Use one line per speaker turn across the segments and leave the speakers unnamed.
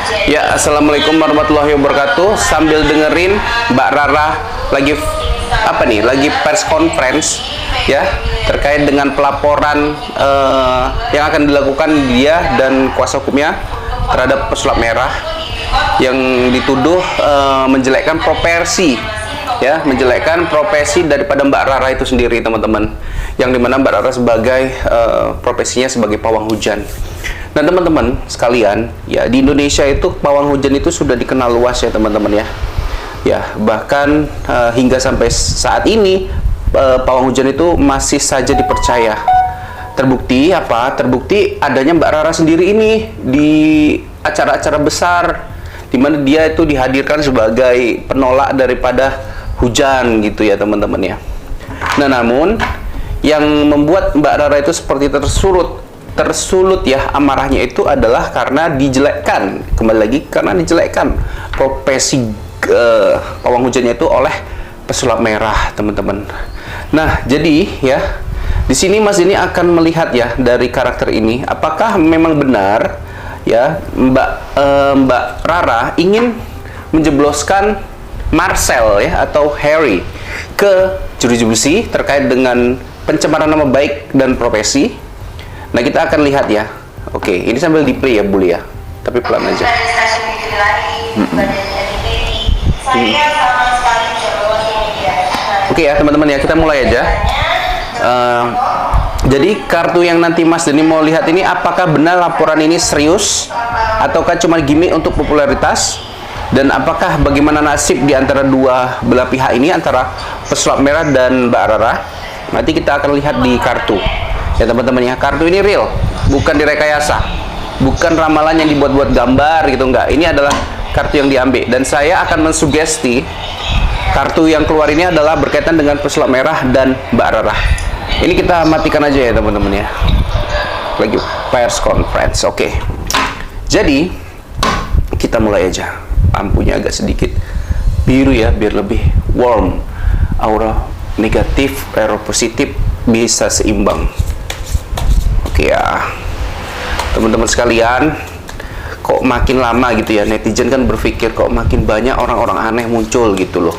Ya, assalamualaikum warahmatullahi wabarakatuh. Sambil dengerin Mbak Rara lagi apa nih? Lagi press conference ya terkait dengan pelaporan yang akan dilakukan dia dan kuasa hukumnya terhadap pesulap merah yang dituduh menjelekkan profesi ya, menjelekkan profesi daripada Mbak Rara itu sendiri, teman-teman. Yang dimana Mbak Rara sebagai profesinya sebagai pawang hujan. Nah, teman-teman sekalian, ya di Indonesia itu pawang hujan itu sudah dikenal luas ya, teman-teman ya. Ya, bahkan hingga sampai saat ini pawang hujan itu masih saja dipercaya. Terbukti apa? Terbukti adanya Mbak Rara sendiri ini di acara-acara besar di mana dia itu dihadirkan sebagai penolak daripada hujan gitu ya, teman-teman ya. Nah, namun yang membuat Mbak Rara itu seperti tersulut ya amarahnya itu adalah karena dijelekkan, kembali lagi karena dijelekkan profesi pawang hujannya itu oleh pesulap merah, teman-teman. Nah, jadi ya di sini Mas ini akan melihat ya dari karakter ini apakah memang benar ya Mbak Rara ingin menjebloskan Marcel ya atau Harry ke jeruji besi terkait dengan pencemaran nama baik dan profesi. Nah, kita akan lihat ya. Oke, ini sambil di play ya, Buli ya. Tapi pelan aja. Oke ya, teman-teman ya, kita mulai aja. Jadi kartu yang nanti Mas Denny mau lihat ini apakah benar laporan ini serius ataukah cuma gimmick untuk popularitas, dan apakah bagaimana nasib di antara dua belah pihak ini, antara pesulap merah dan Mbak Rara. Nanti kita akan lihat di kartu ya, teman-teman ya. Kartu ini real, bukan direkayasa, bukan ramalan yang dibuat-buat gambar gitu, enggak. Ini adalah kartu yang diambil, dan saya akan mensugesti kartu yang keluar ini adalah berkaitan dengan pesulap merah dan Mbak Rara. Ini kita matikan aja ya, teman-teman ya. Lagi press conference. Oke. Jadi kita mulai aja. Lampunya agak sedikit biru ya, biar lebih warm. Aura negatif, aura positif bisa seimbang. Oke ya, teman-teman sekalian, kok makin lama gitu ya, netizen kan berpikir kok makin banyak orang-orang aneh muncul gitu loh.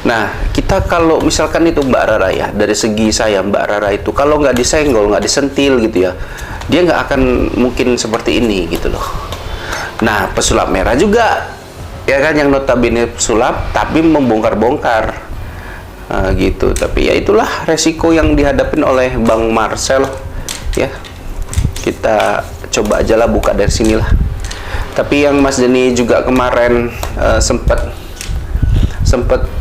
Nah, kita kalau misalkan itu Mbak Rara ya, dari segi saya Mbak Rara itu kalau nggak disenggol, nggak disentil gitu ya, dia nggak akan mungkin seperti ini gitu loh. Nah, pesulap merah juga ya kan, yang notabene pesulap tapi membongkar-bongkar gitu. Tapi ya itulah resiko yang dihadapin oleh Bang Marcel ya. Kita coba aja lah buka dari sinilah. Tapi yang Mas Denny juga kemarin sempat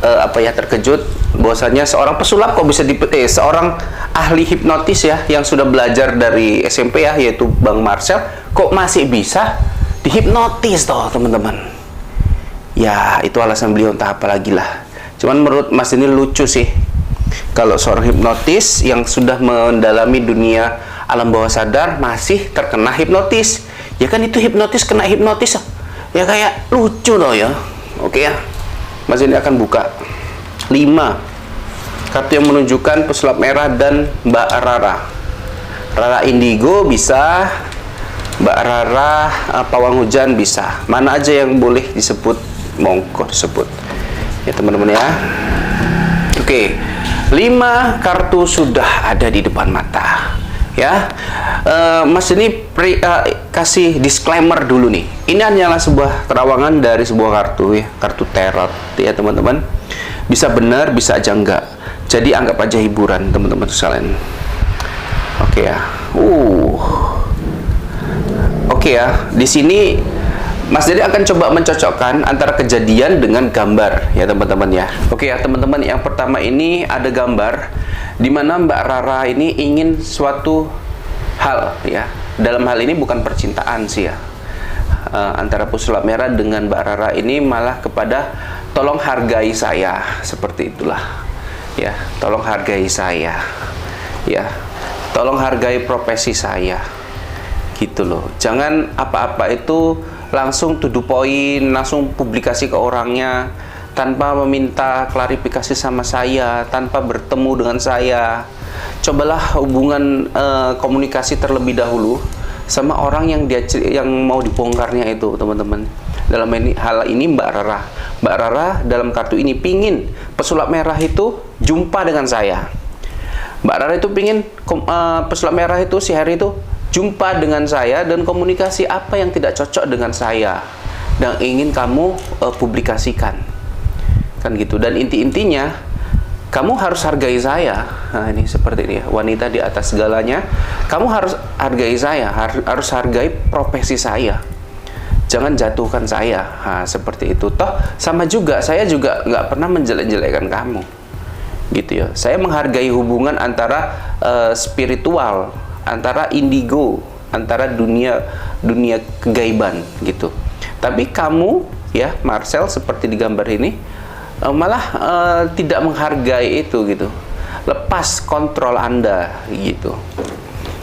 apa ya, terkejut bahwasanya seorang pesulap kok bisa seorang ahli hipnotis ya yang sudah belajar dari SMP ya, yaitu Bang Marcel, kok masih bisa dihipnotis toh, teman-teman. Ya, itu alasan beliau entah apa lagi lah. Cuman menurut Mas ini lucu sih kalau seorang hipnotis yang sudah mendalami dunia alam bawah sadar masih terkena hipnotis. Ya kan, itu hipnotis kena hipnotis ya, kayak lucu loh ya. Oke ya, Mas ini akan buka 5 kartu yang menunjukkan pesulap merah dan Mbak Rara. Rara indigo bisa, Mbak Rara pawang hujan bisa. Mana aja yang boleh disebut, monggo disebut ya, teman-teman ya. Oke, 5 kartu sudah ada di depan mata ya. Mas ini kasih disclaimer dulu nih. Ini hanyalah sebuah terawangan dari sebuah kartu ya, kartu tarot ya, teman-teman. Bisa benar, bisa aja enggak. Jadi anggap aja hiburan, teman-teman sekalian. Oke ya. Oke ya, di sini Mas Denny akan coba mencocokkan antara kejadian dengan gambar ya, teman-teman ya. Oke ya, teman-teman, yang pertama ini ada gambar di mana Mbak Rara ini ingin suatu hal ya. Dalam hal ini bukan percintaan sih ya. Antara pesulap merah dengan Mbak Rara ini malah kepada tolong hargai saya, seperti itulah ya. Tolong hargai saya ya. Tolong hargai profesi saya. Gitu loh. Jangan apa-apa itu langsung to the point, langsung publikasi ke orangnya tanpa meminta klarifikasi sama saya, tanpa bertemu dengan saya. Cobalah hubungan komunikasi terlebih dahulu sama orang yang mau dibongkarnya itu, teman-teman. Dalam hal ini Mbak Rara. Mbak Rara dalam kartu ini pingin pesulap merah itu jumpa dengan saya. Mbak Rara itu pingin pesulap merah itu si Harry itu jumpa dengan saya dan komunikasi apa yang tidak cocok dengan saya dan ingin kamu publikasikan, kan gitu. Dan intinya kamu harus hargai saya. Nah, ini seperti ini ya, wanita di atas segalanya. Kamu harus hargai saya, harus hargai profesi saya. Jangan jatuhkan saya. Nah, seperti itu. Toh sama juga, saya juga nggak pernah menjelek-jelekkan kamu, gitu ya. Saya menghargai hubungan antara spiritual, antara indigo, antara dunia kegaiban, gitu. Tapi kamu ya Marcel seperti di gambar ini malah tidak menghargai itu, gitu. Lepas kontrol Anda, gitu.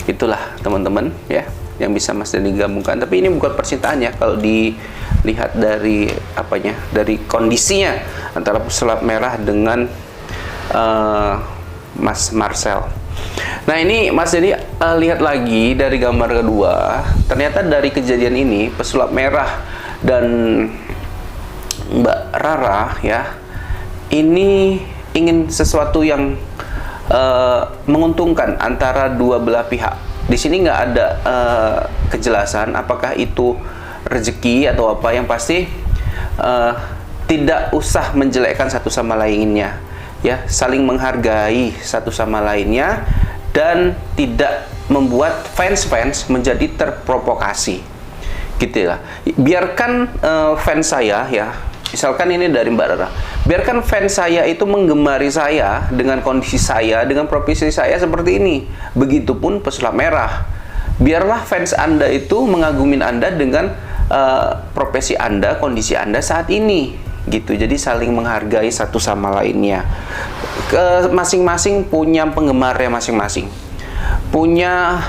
Itulah teman-teman ya yang bisa Mas Dani gabungkan. Tapi ini bukan percintaan ya, kalau dilihat dari apanya, dari kondisinya antara pesulap merah dengan Mas Marcel. Nah, ini Mas Dani lihat lagi dari gambar kedua. Ternyata dari kejadian ini pesulap merah dan Mbak Rara ya, ini ingin sesuatu yang menguntungkan antara dua belah pihak. Di sini nggak ada kejelasan apakah itu rezeki atau apa. Yang pasti tidak usah menjelekkan satu sama lainnya ya, saling menghargai satu sama lainnya dan tidak membuat fans menjadi terprovokasi, gitu ya. Biarkan fans saya ya, misalkan ini dari Mbak Rara, biarkan fans saya itu menggemari saya dengan kondisi saya, dengan profesi saya seperti ini. Begitupun pesulap merah, biarlah fans Anda itu mengagumin Anda dengan profesi Anda, kondisi Anda saat ini, gitu. Jadi saling menghargai satu sama lainnya. Masing-masing punya penggemarnya masing-masing, punya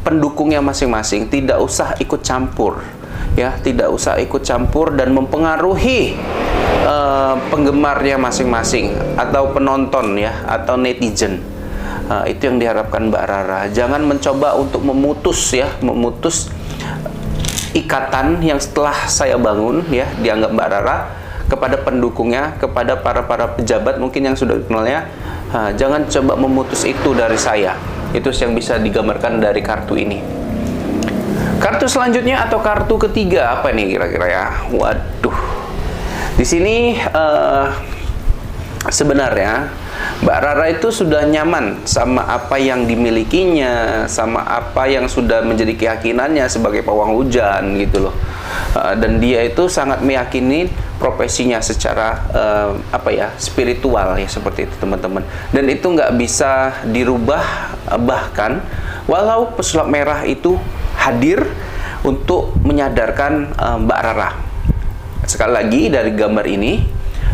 pendukungnya masing-masing. Tidak usah ikut campur ya, tidak usah ikut campur dan mempengaruhi penggemarnya masing-masing atau penonton ya, atau netizen. Itu yang diharapkan Mbak Rara. Jangan mencoba untuk memutus ikatan yang setelah saya bangun ya, dianggap Mbak Rara kepada pendukungnya, kepada para pejabat mungkin yang sudah dikenalnya. Jangan coba memutus itu dari saya. Itu yang bisa digambarkan dari kartu ini. Kartu selanjutnya atau kartu ketiga apa nih kira-kira ya? Waduh. Di sini sebenarnya Mbak Rara itu sudah nyaman sama apa yang dimilikinya, sama apa yang sudah menjadi keyakinannya sebagai pawang hujan, gitu loh. Dan dia itu sangat meyakini profesinya secara spiritual ya, seperti itu teman-teman. Dan itu nggak bisa dirubah, bahkan walau pesulap merah itu hadir untuk menyadarkan Mbak Rara. Sekali lagi dari gambar ini,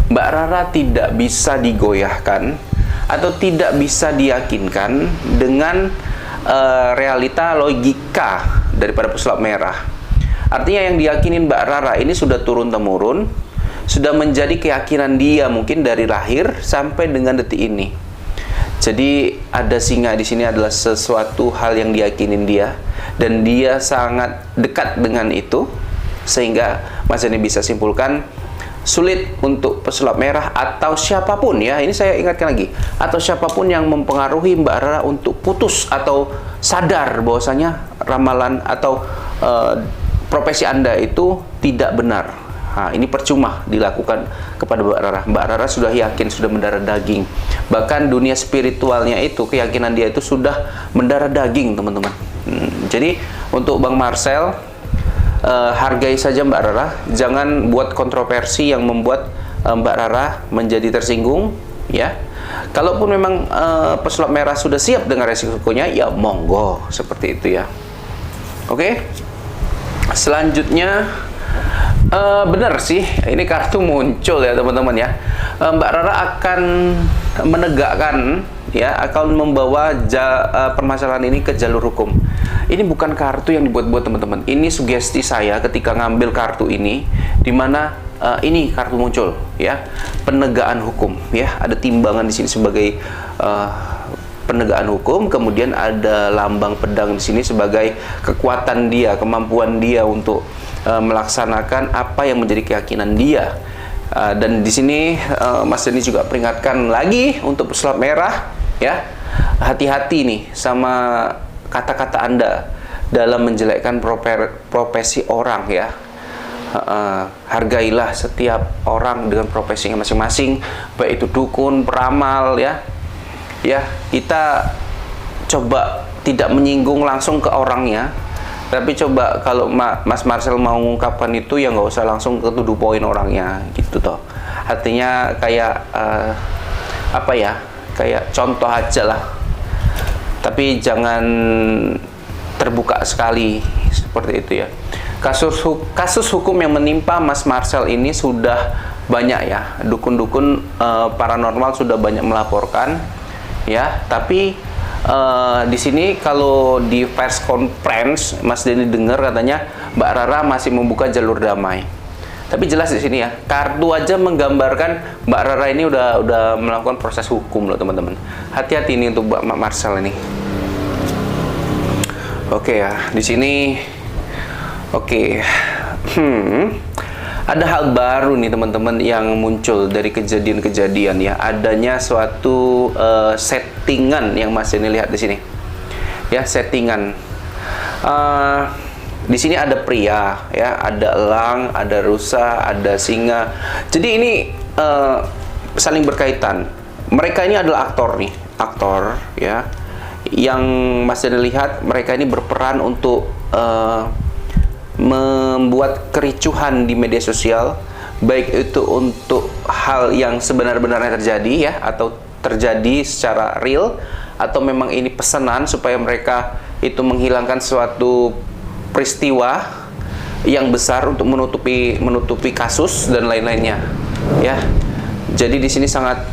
Mbak Rara tidak bisa digoyahkan atau tidak bisa diyakinkan dengan realita logika daripada pesulap merah. Artinya yang diyakinin Mbak Rara ini sudah turun-temurun, sudah menjadi keyakinan dia mungkin dari lahir sampai dengan detik ini. Jadi ada singa di sini adalah sesuatu hal yang diyakinin dia, dan dia sangat dekat dengan itu, sehingga Mas ini bisa simpulkan sulit untuk pesulap merah atau siapapun ya, ini saya ingatkan lagi, atau siapapun yang mempengaruhi Mbak Rara untuk putus atau sadar bahwasanya ramalan atau profesi Anda itu tidak benar. Nah, ini percuma dilakukan kepada Mbak Rara. Mbak Rara sudah yakin, sudah mendarah daging. Bahkan dunia spiritualnya itu, keyakinan dia itu sudah mendarah daging, teman-teman. Jadi untuk Bang Marcel, hargai saja Mbak Rara. Jangan buat kontroversi yang membuat Mbak Rara menjadi tersinggung, ya. Kalaupun memang pesulap merah sudah siap dengan resikonya, ya monggo, seperti itu ya. Oke. Selanjutnya, benar sih, ini kartu muncul ya teman-teman ya. Mbak Rara akan menegakkan ya, akan membawa permasalahan ini ke jalur hukum. Ini bukan kartu yang dibuat-buat teman-teman. Ini sugesti saya ketika ngambil kartu ini, dimana ini kartu muncul ya, penegakan hukum ya. Ada timbangan di sini sebagai penegakan hukum, kemudian ada lambang pedang di sini sebagai kekuatan dia, kemampuan dia untuk melaksanakan apa yang menjadi keyakinan dia. Dan di sini Mas Denny juga peringatkan lagi untuk pesulap merah, ya, hati-hati nih sama kata-kata Anda dalam menjelekkan profesi orang, ya. Hargailah setiap orang dengan profesinya masing-masing, baik itu dukun, peramal, ya. Kita coba tidak menyinggung langsung ke orangnya, tapi coba kalau Mas Marcel mau mengungkapkan itu ya nggak usah langsung ke to the point orangnya, gitu toh. Artinya kayak apa ya, kayak contoh aja lah, tapi jangan terbuka sekali seperti itu, ya. Kasus hukum yang menimpa Mas Marcel ini sudah banyak, ya. Dukun-dukun paranormal sudah banyak melaporkan, ya. Tapi di sini kalau di press conference Mas Denny dengar katanya Mbak Rara masih membuka jalur damai. Tapi jelas di sini, ya, kartu aja menggambarkan Mbak Rara ini udah melakukan proses hukum loh, teman-teman. Hati-hati ini untuk Mbak Marcel ini. Oke, ya, di sini oke. Ada hal baru nih teman-teman yang muncul dari kejadian-kejadian, ya. Adanya suatu settingan yang Mas Denny lihat di sini. Ya, settingan. Di sini ada pria, ya, ada elang, ada rusa, ada singa. Jadi ini saling berkaitan. Mereka ini adalah aktor nih, aktor, ya. Yang Mas Denny lihat mereka ini berperan untuk membuat kericuhan di media sosial, baik itu untuk hal yang sebenar-benarnya terjadi, ya, atau terjadi secara real, atau memang ini pesanan supaya mereka itu menghilangkan suatu peristiwa yang besar untuk menutupi kasus dan lain-lainnya, ya. Jadi di sini sangat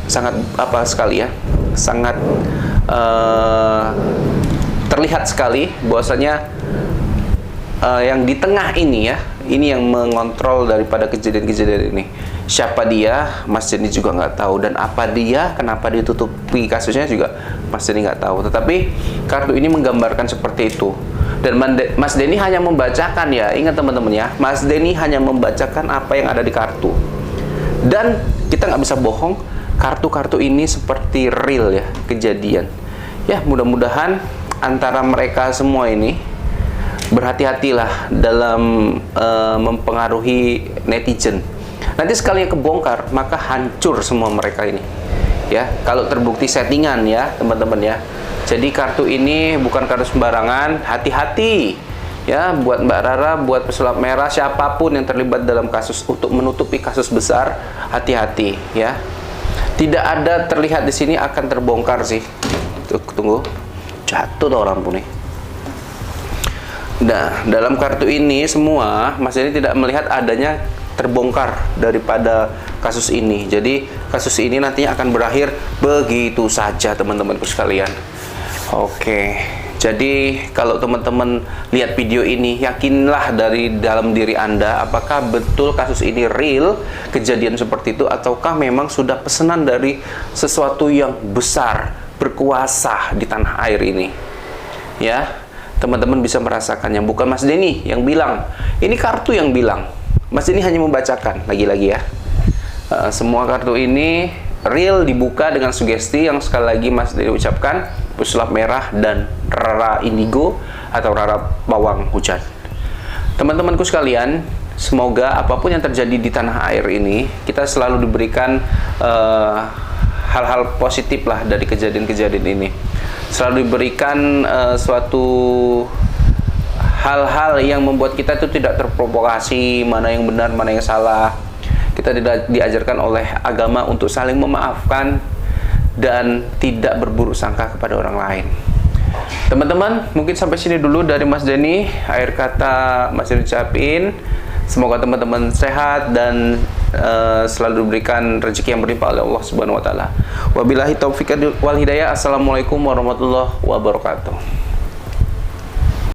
apa sekali, ya, sangat terlihat sekali bahwasanya yang di tengah ini, ya, ini yang mengontrol daripada kejadian-kejadian ini. Siapa dia, Mas Denny juga nggak tahu, dan apa dia, kenapa ditutupi kasusnya juga Mas Denny nggak tahu. Tetapi kartu ini menggambarkan seperti itu, dan Mas Denny hanya membacakan, ya. Ingat teman-teman, ya, Mas Denny hanya membacakan apa yang ada di kartu, dan kita nggak bisa bohong, kartu-kartu ini seperti real, ya, kejadian. Ya, mudah-mudahan antara mereka semua ini berhati-hatilah dalam mempengaruhi netizen. Nanti sekali kebongkar, maka hancur semua mereka ini, ya. Kalau terbukti settingan, ya, teman-teman, ya. Jadi kartu ini bukan kartu sembarangan. Hati-hati, ya, buat Mbak Rara, buat pesulap merah, siapapun yang terlibat dalam kasus untuk menutupi kasus besar, hati-hati, ya. Tidak ada terlihat di sini akan terbongkar sih. Tunggu, jatuh tuh orang pun nih. Nah, dalam kartu ini semua Mas Denny tidak melihat adanya terbongkar daripada kasus ini. Jadi kasus ini nantinya akan berakhir begitu saja, teman-temanku sekalian. Oke, jadi kalau teman-teman lihat video ini, yakinlah dari dalam diri Anda apakah betul kasus ini real, kejadian seperti itu, ataukah memang sudah pesanan dari sesuatu yang besar, berkuasa di tanah air ini, ya. Teman-teman bisa merasakannya, bukan Mas Denny yang bilang, ini kartu yang bilang. Mas Denny hanya membacakan, lagi-lagi, ya. Semua kartu ini real, dibuka dengan sugesti yang sekali lagi Mas Denny ucapkan, pesulap merah dan Rara indigo atau Rara bawang hujan. Teman-temanku sekalian, semoga apapun yang terjadi di tanah air ini, kita selalu diberikan hal-hal positif lah dari kejadian-kejadian ini. Selalu diberikan suatu hal-hal yang membuat kita itu tidak terprovokasi, mana yang benar, mana yang salah. Kita tidak diajarkan oleh agama untuk saling memaafkan dan tidak berburuk sangka kepada orang lain. Teman-teman, mungkin sampai sini dulu dari Mas Denny. Akhir kata Mas Denny ucapin, semoga teman-teman sehat dan selalu diberikan rezeki yang berlimpah oleh Allah Subhanahu wa taala. Wabillahi taufiq wal hidayah. Assalamualaikum warahmatullahi wabarakatuh.